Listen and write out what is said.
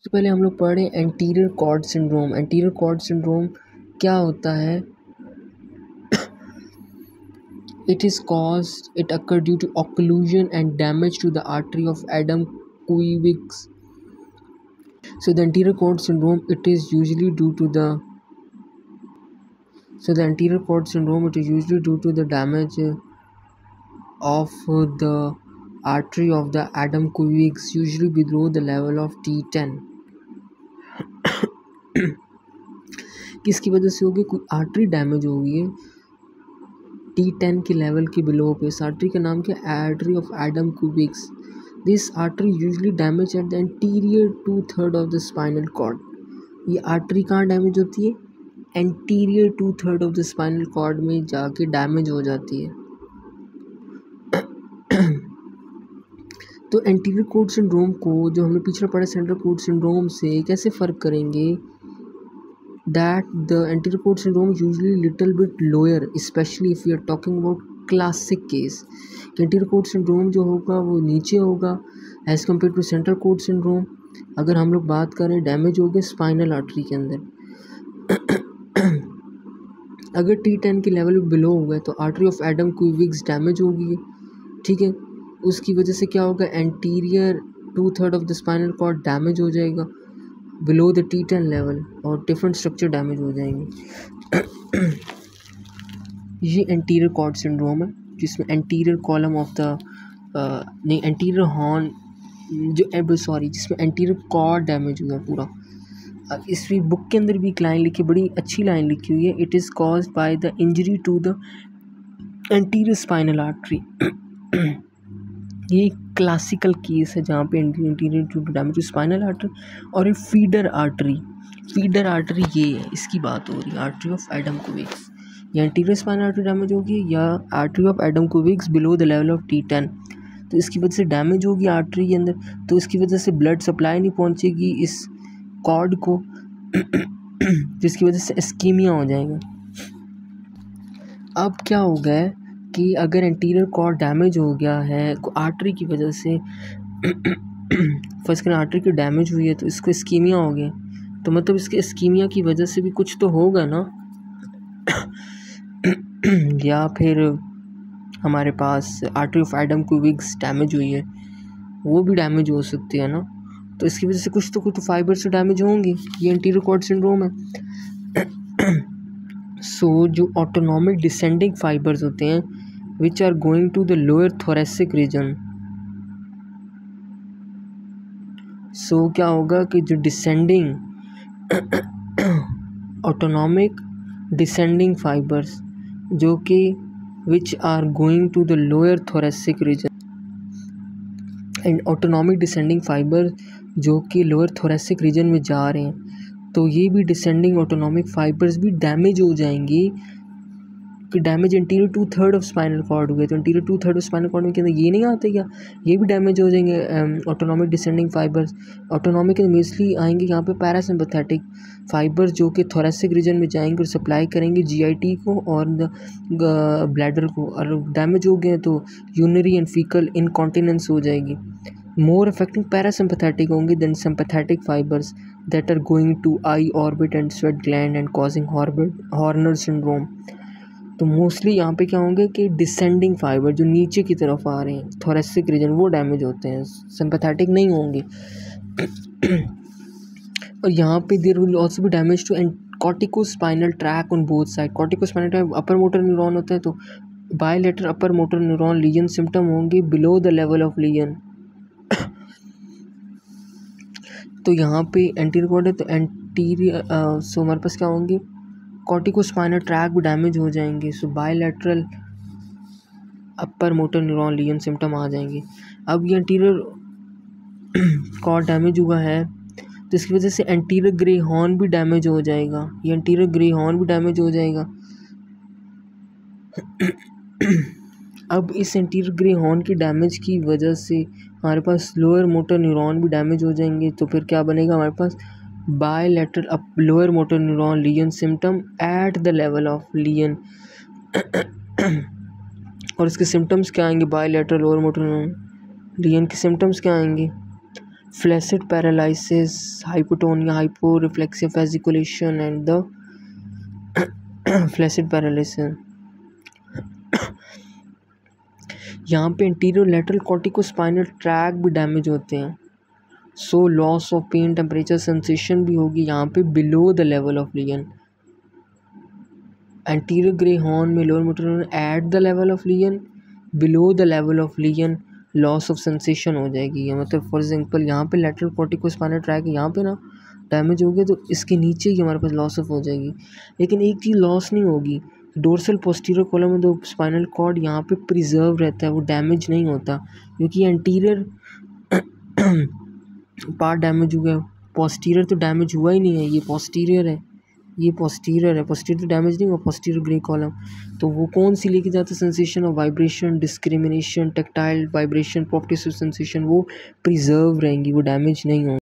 तो पहले हम लोग पढ़ रहे हैं anterior cord syndrome. Anterior cord syndrome क्या होता है? It occurred due to occlusion and damage to the artery of Adam-Kuivics. So the anterior cord syndrome, it is usually due to the damage of the artery of the Adam-Kuivics, usually below the level of T10. किसकी वजह से होगी? कोई artery damage हो गई है T10 के level के बिलो पे। इस आर्टरी का नाम क्या? Artery of Adamkiewicz. This artery usually damage at the anterior 2/3 of the spinal cord. ये आर्टरी कहाँ डैमेज होती है? Anterior 2/3 of the spinal cord में जाके डैमेज हो जाती है। तो एंटीरियर कॉर्ड सिंड्रोम को जो हमने पिछले पढ़ा सेंट्रल कॉर्ड सिंड्रोम से कैसे फ़र्क करेंगे? That the anterior cord syndrome is usually little bit lower, especially if we are talking about classic case. Anterior cord syndrome जो होगा वो नीचे होगा as compared to central cord syndrome। अगर हम लोग बात करें डैमेज हो गया स्पाइनल आर्टरी के अंदर। अगर T10 के लेवल बिलो हो गए तो artery of Adamkiewicz damage होगी, ठीक है। उसकी वजह से क्या होगा? Anterior 2/3 of the spinal cord damage हो जाएगा बिलो द T10 लेवल और डिफरेंट स्ट्रक्चर डैमेज हो जाएंगे। ये एंटीरियर कॉर्ड सिंड्रोम है जिसमें anterior column of the anterior horn जिसमें एंटीरियर कॉर्ड डैमेज हुआ पूरा। इस बुक के अंदर भी एक लाइन लिखी, बड़ी अच्छी लाइन लिखी हुई है। It is caused by the injury to the anterior spinal artery. ये क्लासिकल केस है जहाँ पे anterior to damage to spinal artery और एक फीडर आर्टरी ये है, इसकी बात हो रही है। आर्टरी ऑफ एडम क्यूबिक्स या एंटीरियर स्पाइनल आर्टरी डैमेज होगी या artery of Adamkiewicz below the level of T10। तो इसकी वजह से डैमेज होगी आर्टरी के अंदर, तो इसकी वजह से ब्लड सप्लाई नहीं पहुँचेगी इस कॉर्ड को, जिसकी वजह से इस्कीमिया हो जाएगा। अब क्या हो गया है कि अगर एंटीरियर कॉर्ड डैमेज हो गया है आर्टरी की वजह से, फर्स्ट आर्टरी की डैमेज हुई है तो इसको इस्कीमिया हो गया, तो मतलब इसके इस्कीमिया की वजह से भी कुछ तो होगा ना। या फिर हमारे पास artery of Adamkiewicz damage हुई है, वो भी डैमेज हो सकती है ना, तो इसकी वजह से कुछ तो फाइबर से डैमेज होंगे। ये एंटीरियर कॉर्ड सिंड्रोम है। सो जो ऑटोनॉमिक डिसेंडिंग फाइबर्स होते हैं which are going to the lower thoracic region। सो क्या होगा कि जो डिसेंडिंग ऑटोनॉमिक डिसेंडिंग फाइबर्स जो कि which are going to the lower thoracic region and autonomic descending fibre जो कि लोअर थोरेसिक रीजन में जा रहे हैं, तो ये भी डिसेंडिंग ऑटोनॉमिक फाइबर्स भी डैमेज हो जाएंगी। कि damage anterior 2/3 of spinal cord हो गया, तो एंटीरियर 2/3 ऑफ स्पाइनल कॉर्ड में के अंदर ये नहीं आते क्या? ये भी डैमेज हो जाएंगे autonomic descending fibres. Autonomic mostly आएंगे यहाँ पे पैरासिम्पैथेटिक फाइबर्स जो कि थोरेसिक रीजन में जाएंगे और सप्लाई करेंगे GIT को और ब्लैडर को, और डैमेज हो गए तो यूरिनरी एंड फीकल इनकॉन्टिनेंस हो जाएगी। मोर अफेक्टिंग पैरासिम्पैथेटिक होंगे than sympathetic fibres that are going to eye orbit and sweat gland and causing Horner syndrome. तो मोस्टली यहाँ पे क्या होंगे कि डिसेंडिंग फाइबर जो नीचे की तरफ आ रहे हैं थोरेसिक रीजन वो डैमेज होते हैं, सिंपैथेटिक नहीं होंगे। और यहाँ पे there will also be damage to corticospinal tract on both side. Corticospinal tract upper motor neuron होता है, तो bilateral upper motor neuron lesion symptom होंगे below the level of lesion. तो यहाँ पे एंटीरियर कॉर्ड है तो एंटीरियर सो हमारे पास क्या होंगे? कॉर्टिकोस्पाइनल ट्रैक भी डैमेज हो जाएंगे, so bilateral upper motor neuron lesion symptom आ जाएंगे। अब ये एंटीरियर कॉर्ड डैमेज हुआ है तो इसकी वजह से एंटीरियर ग्रे हॉर्न भी डैमेज हो जाएगा, ये एंटीरियर ग्रे हॉर्न भी डैमेज हो जाएगा। अब इस एंटीरियर ग्रे हॉर्न की डैमेज की वजह से हमारे पास लोअर मोटर न्यूरॉन भी डैमेज हो जाएंगे, तो फिर क्या बनेगा हमारे पास? Bilateral lower motor neuron lesion symptom at the level of lesion. और इसके सिम्टम्स क्या आएंगे? Bilateral lower motor neuron lesion के सिम्टम्स क्या आएंगे? flaccid paralysis, hypotonia, hyporeflexia, fasciculation and the flaccid paralysis. यहाँ पे इंटीरियर लेटरल कॉर्टिकोस्पाइनल ट्रैक भी डैमेज होते हैं, so loss of pain, temperature sensation भी होगी यहाँ पे below the level of lesion. Anterior grey horn में lower motor neuron at the level of lesion, below the level of lesion loss of sensation हो जाएगी. मतलब फॉर एग्जांपल यहाँ पे लेटरल कॉर्टिकोस्पाइनल ट्रैक यहाँ पे ना डैमेज हो गया तो इसके नीचे ही हमारे पास लॉस ऑफ हो जाएगी. लेकिन एक चीज़ लॉस नहीं होगी, डोर्सल पोस्टीरियर कॉलम में तो स्पाइनल कॉर्ड यहाँ पे प्रिजर्व रहता है, वो डैमेज नहीं होता क्योंकि एंटीरियर पार्ट डैमेज हुआ है, पोस्टीरियर तो डैमेज हुआ ही नहीं है, ये पोस्टीरियर है, ये पोस्टीरियर है, पोस्टीरियर तो डैमेज नहीं हुआ, पोस्टीरियर ग्रे कॉलम. तो वो कौन सी लेके जाता है sensation of vibration, discrimination, tactile vibration, properties of sensation, वो प्रिजर्व रहेंगी, वो डैमेज नहीं होंगी.